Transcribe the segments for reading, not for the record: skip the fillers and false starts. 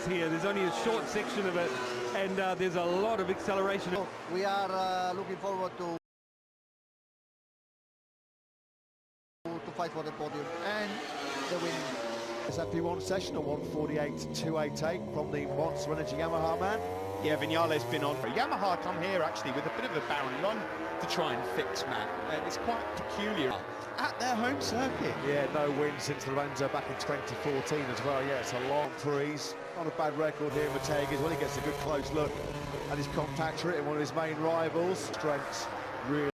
race here. There's only a short section of it, and there's a lot of acceleration. We are looking forward to fight for the podium and the win. It's FP1 session on 148.288 from the Monster Energy Yamaha man. Yeah, Vinales been on. Yamaha come here actually with a bit of a barren run to try and fix, man. It's quite peculiar at their home circuit. Yeah, no win since Lorenzo back in 2014 as well. Yeah, it's a long freeze. Not a bad record here, Motegi. Well, he gets a good close look at his compactor in one of his main rivals. Strengths really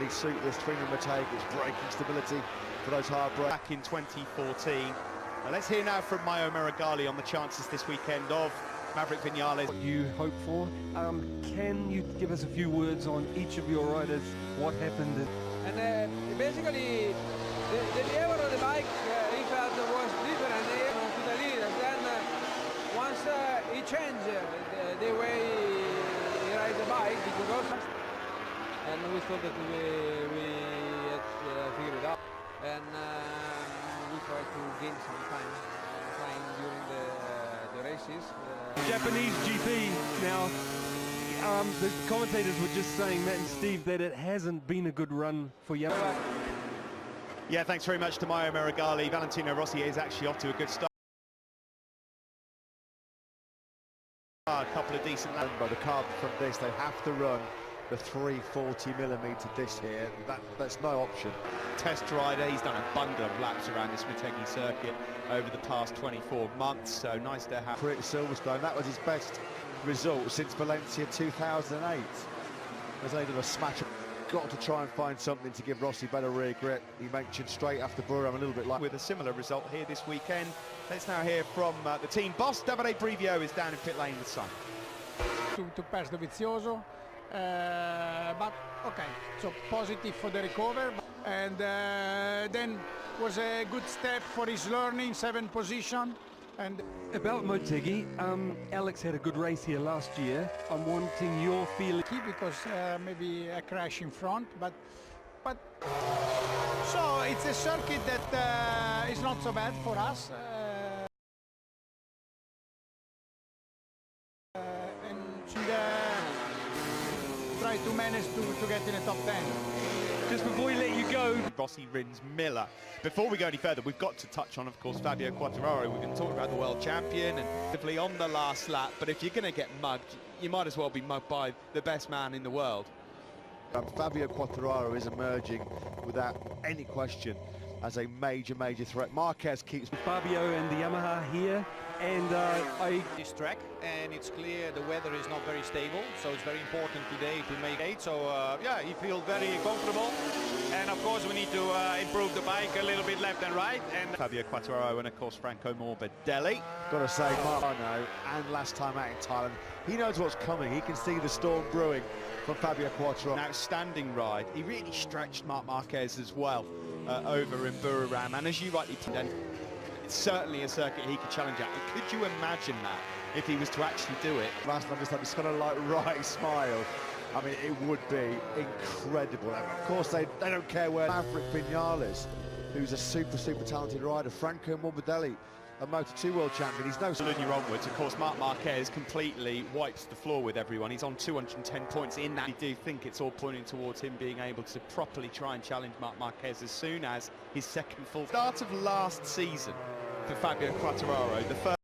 suit this Trina Motegi's braking stability for those hard brakes. Back in 2014. Well, let's hear now from Mayo Meregali on the chances this weekend of Maverick Vinales. What you hope for? Can you give us a few words on each of your riders? What happened? And basically, the behavior of the bike, Richard, was different to the leader. Then once he changed the way he rides the bike, he could go fast. And we thought that we had figured it out. And we tried to gain some time flying during the races. Japanese GP now. The commentators were just saying, Matt and Steve, that it hasn't been a good run for Yamaha. Yeah, thanks very much to Mayo Meregali. Valentino Rossi is actually off to a good start. A couple of decent laps. By the carbon from this, they have to run the 340mm disc here. That's no option. Test rider, he's done a bundle of laps around this Motegi circuit over the past 24 months, so nice to have. Career at Silverstone, that was his best result since Valencia 2008. There's only done a smash. Got to try and find something to give Rossi better rear grip. He mentioned straight after Burham a little bit like. With a similar result here this weekend. Let's now hear from the team boss. Davide Brivio is down in pit lane with Sun. To pass the Vizioso. But okay, so positive for the recovery, and then was a good step for his learning, 7th position. And about Motegi, Alex had a good race here last year. I'm wanting your feeling because maybe a crash in front, but so it's a circuit that is not so bad for us. Try to manage to get in the top 10. Just before we let you go, Rossi Rins Miller. Before we go any further, we've got to touch on, of course, Fabio Quartararo. We're going to talk about the world champion and on the last lap, but if you're going to get mugged, you might as well be mugged by the best man in the world. Fabio Quartararo is emerging without any question as a major threat. Marquez keeps Fabio and the Yamaha here, and this track, and it's clear the weather is not very stable, so it's very important today to make 8. So yeah, he feels very comfortable, and of course we need to improve the bike a little bit left and right. And Fabio Quartararo and of course Franco Morbidelli. Got to say, Marno, and last time out in Thailand, he knows what's coming. He can see the storm brewing from Fabio Quartararo. An outstanding ride. He really stretched Marc Marquez as well over in Buriram, and as you rightly said, it's certainly a circuit he could challenge at. And could you imagine that if he was to actually do it? Last time, just had this kind of like right smile. I mean, it would be incredible. And of course, they don't care where Maverick Vinales, who's a super talented rider, Franco Morbidelli, a Moto2 world champion. He's no Linear onwards. Of course, Marc Marquez completely wipes the floor with everyone. He's on 210 points in that. I do think it's all pointing towards him being able to properly try and challenge Marc Marquez as soon as his second full start of last season for Fabio Quartararo. The first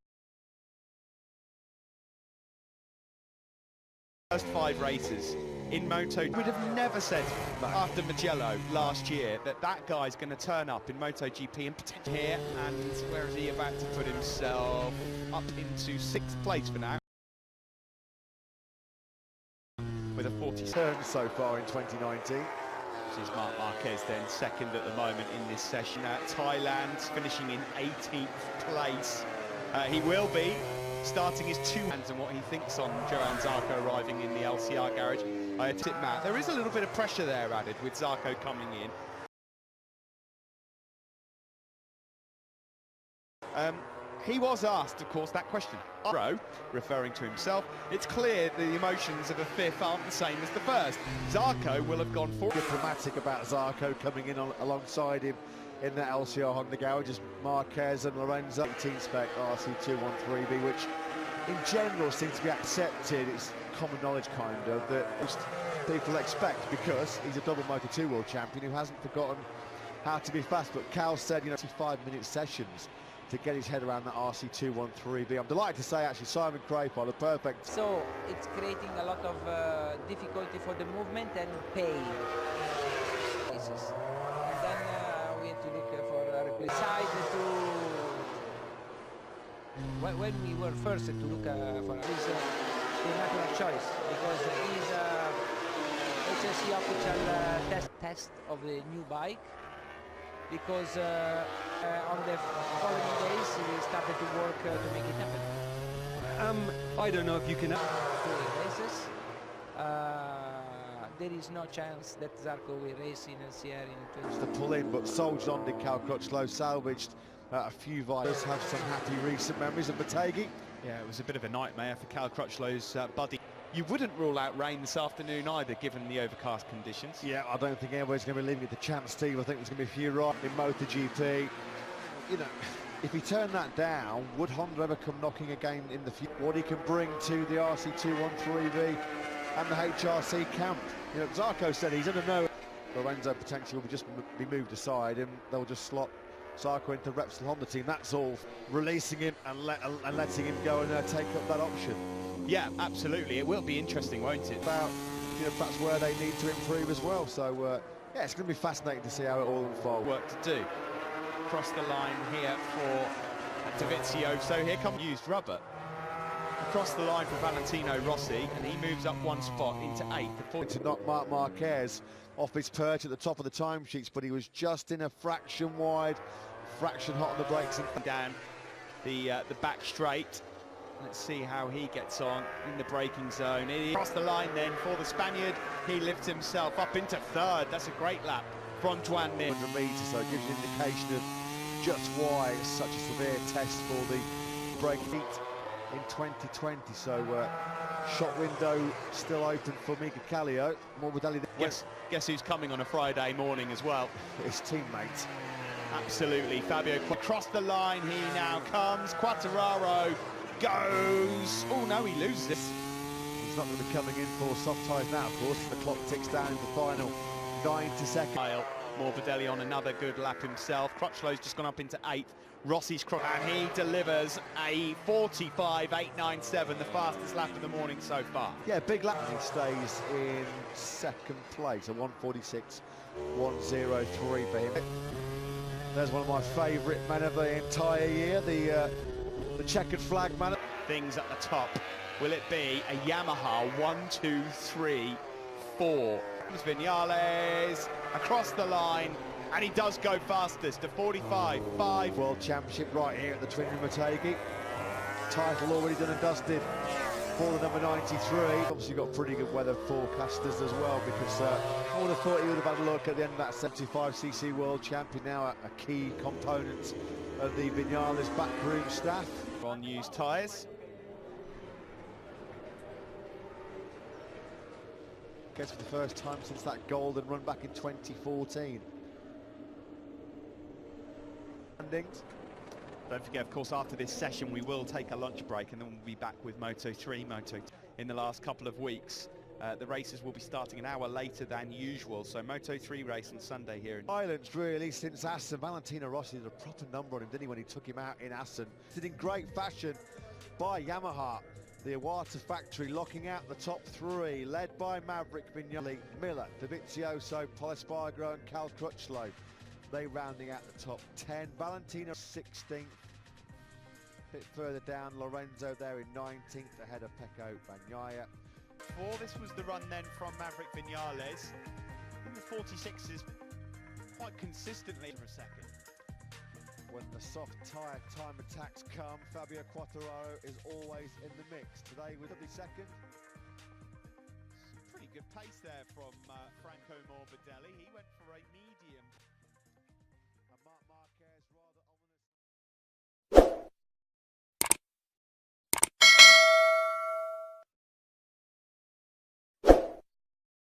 5 races in Moto. We'd have never said after Mugello last year that guy's going to turn up in MotoGP and potentially here, and where is he about to put himself? Up into 6th place for now. With a 40 turns so far in 2019. This is Marc Marquez then second at the moment in this session. Thailand finishing in 18th place. He will be starting his 2 hands and what he thinks on Johan Zarco arriving in the LCR garage. I tip Matt, there is a little bit of pressure there added with Zarco coming in. He was asked, of course, that question. Referring to himself, it's clear the emotions of a 5th aren't the same as the 1st. Zarco will have gone for... Diplomatic about Zarco coming in alongside him in that LCR Honda garage, just Marquez and Lorenzo. 18 spec RC213B, which in general seems to be accepted. It's common knowledge kind of that most people expect, because he's a double Moto2 world champion who hasn't forgotten how to be fast. But Cal said, 5-minute sessions to get his head around that RC213B. I'm delighted to say, actually, Simon Craypole, the perfect. So it's creating a lot of difficulty for the movement and pain. And then we have to look for a replacement. When we were first to look for his natural choice, because he's HSC official test of the new bike, because on the following days he started to work to make it happen. I don't know if you can. Races. There is no chance that Zarco will race in LCR in 20. To pull in, but soldiered on did Cal Crutchlow, salvaged a few vitals. Have some happy recent memories of Motegi. Yeah, it was a bit of a nightmare for Cal Crutchlow's buddy. You wouldn't rule out rain this afternoon either, given the overcast conditions. Yeah, I don't think anybody's going to be leaving it to chance, Steve. I think there's going to be a few right in MotoGP. If he turned that down, would Honda ever come knocking again in the future? What he can bring to the RC213V and the HRC camp. Zarco said he's under no. Lorenzo potentially will just be moved aside, and they'll just slot Zarco into Repsol Honda team. That's all. Releasing him and letting him go and take up that option. Yeah, absolutely. It will be interesting, won't it? About perhaps where they need to improve as well. So yeah, it's going to be fascinating to see how it all unfolds. Work to do. Across the line here for Davizio. So here comes used rubber. Across the line for Valentino Rossi, and he moves up one spot into 8th. To knock Marc Marquez off his perch at the top of the timesheets, but he was just in a fraction wide, fraction hot on the brakes, and down the back straight. Let's see how he gets on in the braking zone. Across the line then for the Spaniard. He lifts himself up into 3rd. That's a great lap from Juan Mir. 100 metres, so it gives you an indication of just why it's such a severe test for the brake heat in 2020. So shot window still open for Mika Kallio. Morbidelli. Guess who's coming on a Friday morning as well? His teammate. Absolutely. Fabio across the line. He now comes. Quartararo goes. Oh no, he loses it. He's not going to be coming in for soft tyres now, of course. The clock ticks down in the final 90 seconds. Morbidelli on another good lap himself. Crutchlow's just gone up into 8th. Rossi's and he delivers a 45.897, the fastest lap of the morning so far. Yeah, big lap. He stays in 2nd place, a 146.103 for him. There's one of my favourite men of the entire year, the checkered flag man. Things at the top. Will it be a Yamaha 1, 2, 3, 4? Vinales across the line, and he does go fastest to 45.5. World Championship right here at the Twin Motegi. Title already done and dusted for the number 93. Obviously got pretty good weather forecasters as well, because I would have thought he would have had a look at the end of that 75cc World Champion, now a key component of the Vinales backroom staff. On used tyres. Guess for the first time since that golden run back in 2014. Don't forget, of course, after this session we will take a lunch break, and then we'll be back with Moto3, in the last couple of weeks. The races will be starting an hour later than usual, so Moto3 race on Sunday here in Silence really since Assen. Valentino Rossi did a proper number on him, didn't he, when he took him out in Assen. Did in great fashion by Yamaha. The Iwata factory locking out the top 3, led by Maverick Vignali, Miller, Davizioso, Polispargo and Cal Crutchlow. They rounding out the top 10. Valentino 16th. A bit further down, Lorenzo there in 19th, ahead of Pecco Bagnaia. This was the run then from Maverick Vinales. In the 46s quite consistently for a second. When the soft tyre time attacks come, Fabio Quartararo is always in the mix. Today with the second. Some pretty good pace there from Franco Morbidelli. He went for a medium. And Marc Marquez rather